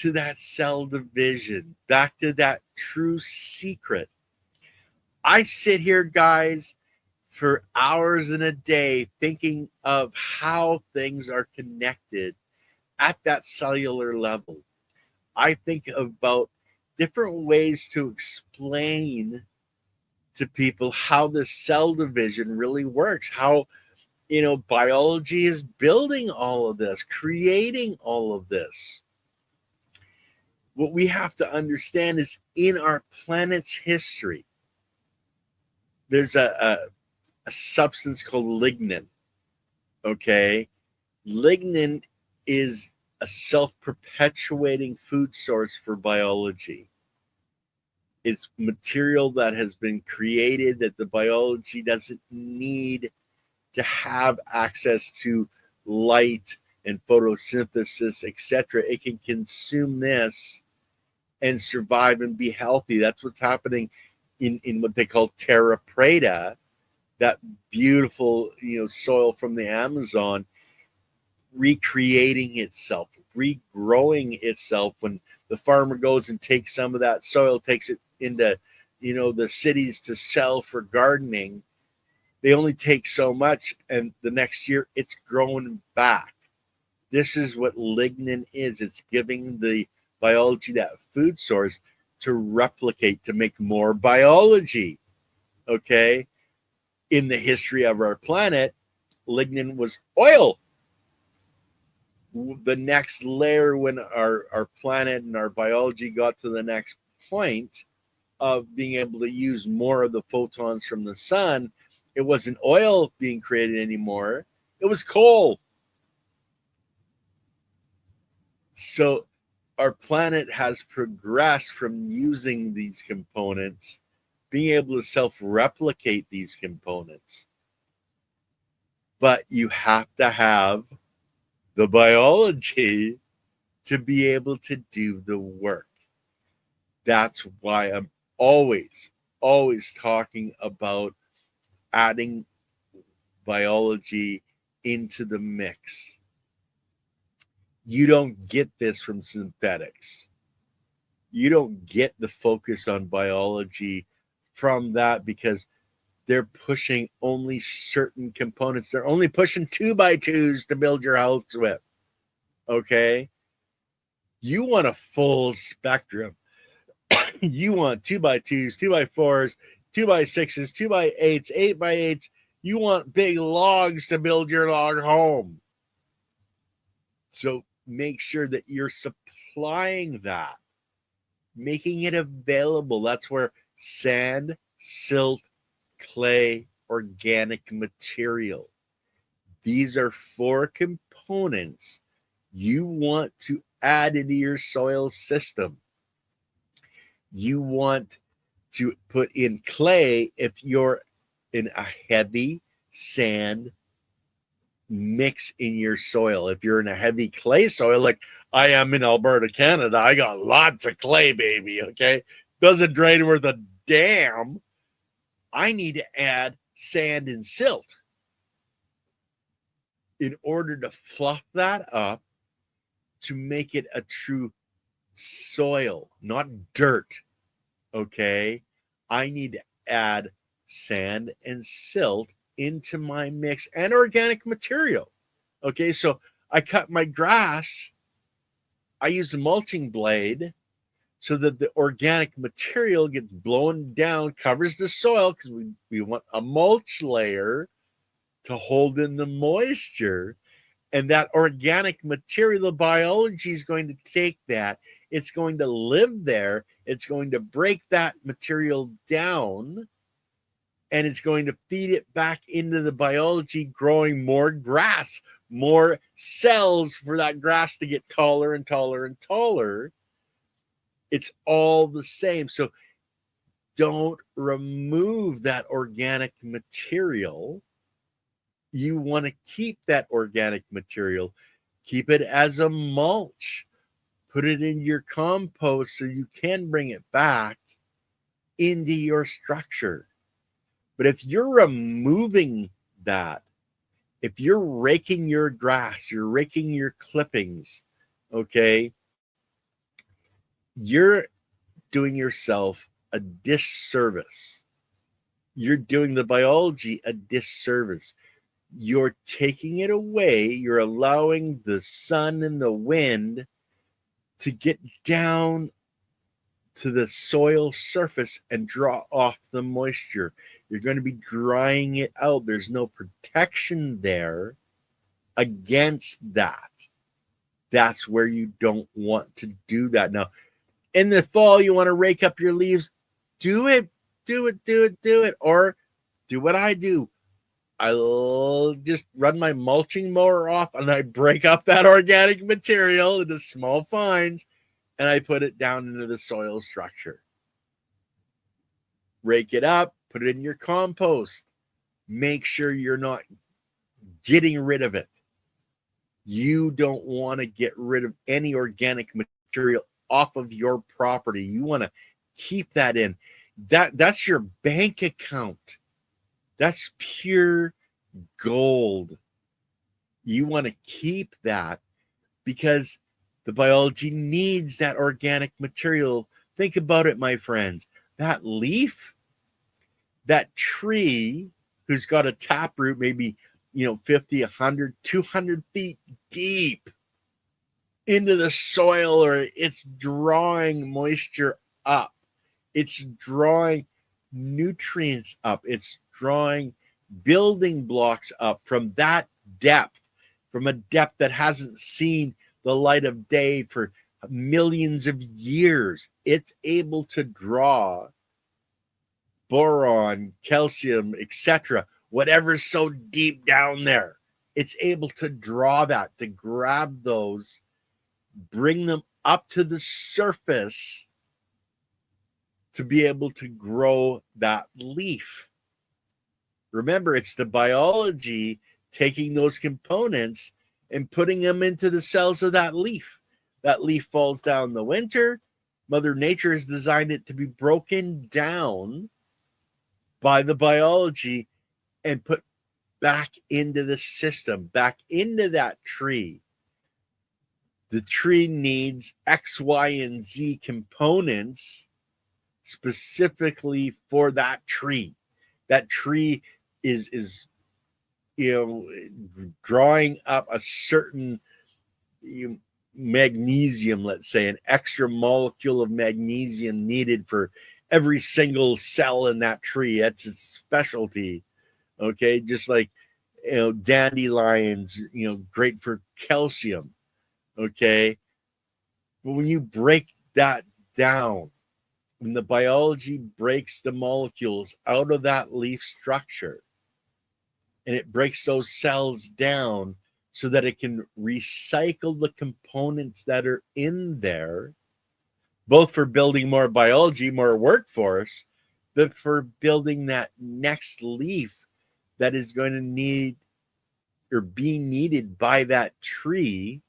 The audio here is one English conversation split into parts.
to that cell division, back to that true secret. I sit here, guys, for hours in a day thinking of how things are connected at that cellular level. I think about different ways to explain to people how the cell division really works, how biology is building all of this, creating all of this. What we have to understand is in our planet's history, there's a substance called lignin. Okay. Lignin is a self-perpetuating food source for biology. It's material that has been created that the biology doesn't need to have access to light and photosynthesis, etc. It can consume this and survive and be healthy. That's what's happening in what they call terra preta, that beautiful soil from the Amazon, recreating itself, regrowing itself. When the farmer goes and takes some of that soil, takes it into the cities to sell for gardening, they only take so much, and the next year it's growing back. This is what lignin is. It's giving the biology that food source to replicate, to make more biology. Okay. In the history of our planet, lignin was oil. The next layer, when our planet and our biology got to the next point of being able to use more of the photons from the sun, it wasn't oil being created anymore. It was coal. So our planet has progressed from using these components, being able to self-replicate these components. But you have to have the biology to be able to do the work. That's why I'm always talking about adding biology into the mix. You don't get this from synthetics. You don't get the focus on biology from that, because they're pushing only certain components. They're only pushing 2x2s to build your house with. Okay? You want a full spectrum. You want 2x2s, 2x4s, 2x6s, 2x8s, 8x8s. You want big logs to build your log home. So make sure that you're supplying that, making it available. That's where sand, silt, clay, organic material. These are 4 components you want to add into your soil system. You want to put in clay if you're in a heavy sand mix in your soil. If you're in a heavy clay soil, like I am in Alberta, Canada, I got lots of clay, baby. Okay. Doesn't drain worth a damn. I need to add sand and silt in order to fluff that up, to make it a true soil, not dirt. Okay. I need to add sand and silt into my mix, and organic material. Okay. So I cut my grass. I use a mulching blade so that the organic material gets blown down, covers the soil, because we want a mulch layer to hold in the moisture. And that organic material, the biology is going to take that. It's going to live there. It's going to break that material down, and it's going to feed it back into the biology, growing more grass, more cells for that grass to get taller and taller and taller. It's all the same. So don't remove that organic material. You want to keep that organic material. Keep it as a mulch. Put it in your compost so you can bring it back into your structure. But if you're removing that, if you're raking your grass, you're raking your clippings, okay, you're doing yourself a disservice. You're doing the biology a disservice. You're taking it away. You're allowing the sun and the wind to get down to the soil surface and draw off the moisture. You're going to be drying it out. There's no protection there against that. That's where you don't want to do that. Now, in the fall, you want to rake up your leaves. Do it, do it, do it, do it. Or do what I do. I'll just run my mulching mower off and I break up that organic material into small fines and I put it down into the soil structure. Rake it up, put it in your compost. Make sure you're not getting rid of it. You don't want to get rid of any organic material off of your property. You want to keep that in. That's your bank account. That's pure gold. You want to keep that because the biology needs that organic material. Think about it, my friends. That leaf, that tree who's got a taproot, maybe 50, 100, 200 feet deep into the soil, or it's drawing moisture up. It's drawing nutrients up. It's drawing building blocks up from that depth, from a depth that hasn't seen the light of day for millions of years. It's able to draw boron, calcium, etc., whatever's so deep down there. It's able to draw that, to grab those, bring them up to the surface to be able to grow that leaf. Remember, it's the biology taking those components and putting them into the cells of that leaf. That leaf falls down in the winter. Mother Nature has designed it to be broken down by the biology and put back into the system, back into that tree. The tree needs X, Y, and Z components specifically for that tree. That tree is drawing up a certain magnesium, let's say, an extra molecule of magnesium needed for every single cell in that tree. That's its specialty. Okay, just like dandelions, great for calcium. Okay, but when you break that down, when the biology breaks the molecules out of that leaf structure and it breaks those cells down so that it can recycle the components that are in there, both for building more biology, more workforce, but for building that next leaf that is going to need or be needed by that tree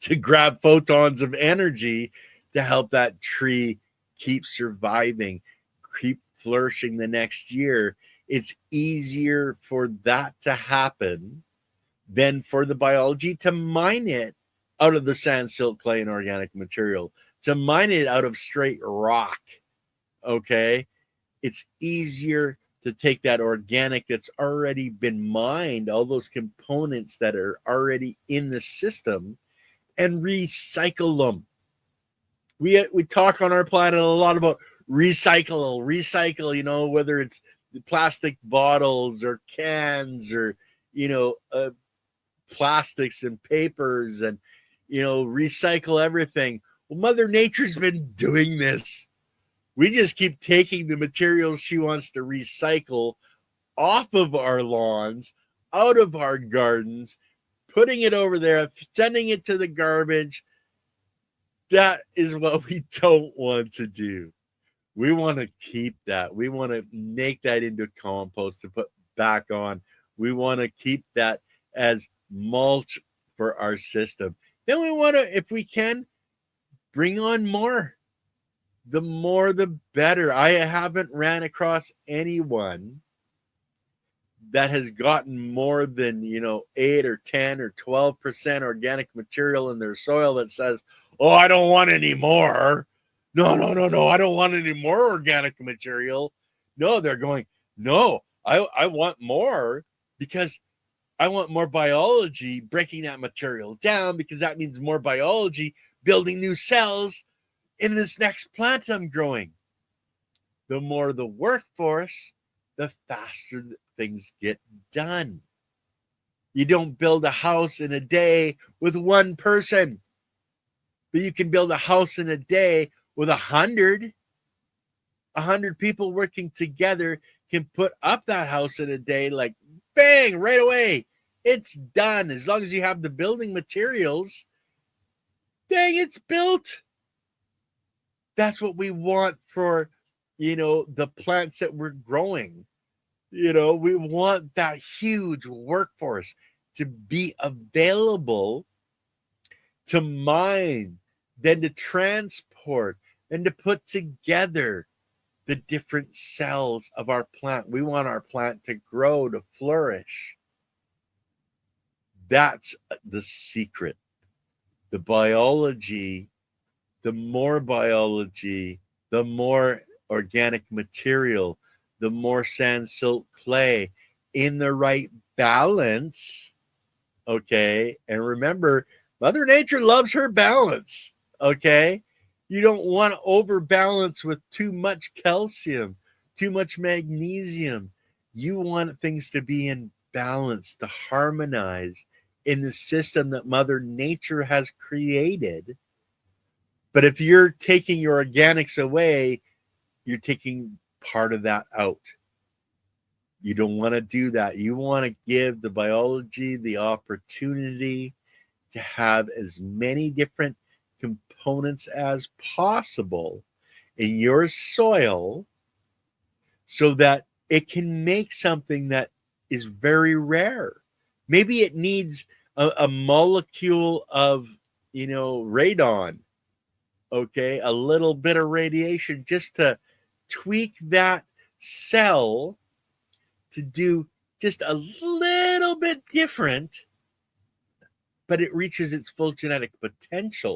to grab photons of energy to help that tree keep surviving, keep flourishing the next year. It's easier for that to happen than for the biology to mine it out of the sand, silt, clay, and organic material, to mine it out of straight rock. Okay? It's easier to take that organic that's already been mined, all those components that are already in the system, and recycle them. We talk on our planet a lot about recycle, whether it's the plastic bottles or cans or, plastics and papers and, recycle everything. Well, Mother Nature's been doing this. We just keep taking the materials she wants to recycle off of our lawns, out of our gardens, putting it over there, sending it to the garbage. That is what we don't want to do. We want to keep that. We want to make that into compost to put back on. We want to keep that as mulch for our system. Then we want to, if we can, bring on more. The more, the better. I haven't ran across anyone that has gotten more than 8 or 10 or 12% organic material in their soil that says, Oh, I don't want any more. No, no, no, no. I don't want any more organic material. No, they're going, no, I want more because I want more biology breaking that material down because that means more biology building new cells in this next plant I'm growing. The more the workforce, the faster things get done. You don't build a house in a day with one person, but you can build a house in a day with 100. 100 people working together can put up that house in a day, like bang, right away. It's done. As long as you have the building materials, dang, it's built. That's what we want for, the plants that we're growing. We want that huge workforce to be available to mine, then to transport, and to put together the different cells of our plant. We want our plant to grow, to flourish. That's the secret. The biology, the more biology, the more organic material, the more sand, silt, clay in the right balance. Okay. And remember, Mother Nature loves her balance. Okay. You don't want to overbalance with too much calcium, too much magnesium. You want things to be in balance, to harmonize in the system that Mother Nature has created. But if you're taking your organics away, you're taking part of that out. You don't want to do that. You want to give the biology the opportunity to have as many different components as possible in your soil so that it can make something that is very rare. Maybe it needs a molecule of, radon, okay, a little bit of radiation just to tweak that cell to do just a little bit different, but it reaches its full genetic potential.